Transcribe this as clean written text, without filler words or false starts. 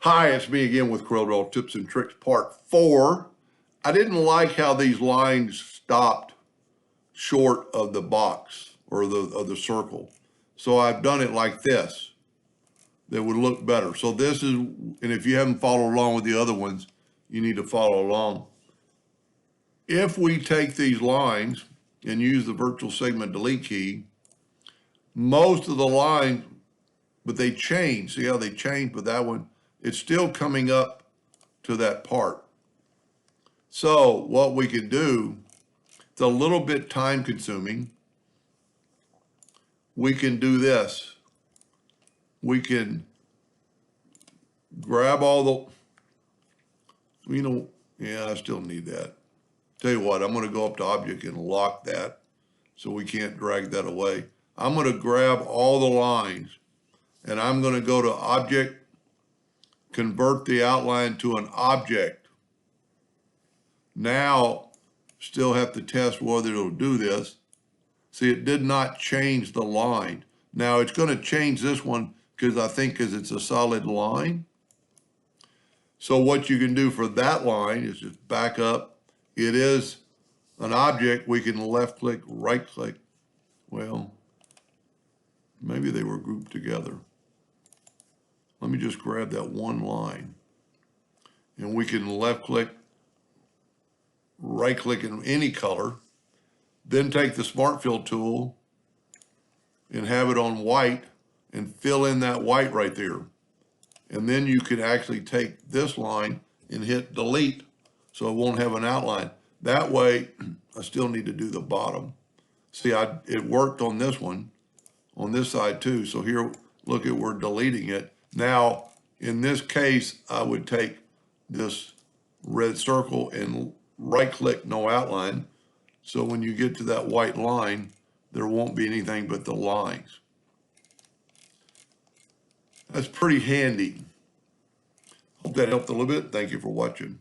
Hi, it's me again with Corel Tips and Tricks Part 4. I didn't like how these lines stopped short of the box or the circle. So I've done it like this. That would look better. So this is, and if you haven't followed along with the other ones, you need to follow along. If we take these lines and use the virtual segment delete key, most of the lines, but they change. See how they change? But that one, it's still coming up to that part. So what we can do, it's a little bit time consuming. We can do this. We can grab all the, yeah, I still need that. Tell you what, I'm going to go up to object and lock that so we can't drag that away. I'm going to grab all the lines and I'm going to go to object, convert the outline to an object. Now, still have to test whether it'll do this. See, it did not change the line. Now it's going to change this one because it's a solid line. So what you can do for that line is just back up. It is an object. We can left click, right click. Well, maybe they were grouped together. Let me just grab that one line and we can left click, right click in any color, then take the Smart Fill tool and have it on white and fill in that white right there. And then you can actually take this line and hit delete so it won't have an outline. That way, I still need to do the bottom. See, it worked on this one, on this side too. So here, look at, we're deleting it. Now, in this case, I would take this red circle and right click no outline. So when you get to that white line, there won't be anything but the lines. That's pretty handy. Hope that helped a little bit. Thank you for watching.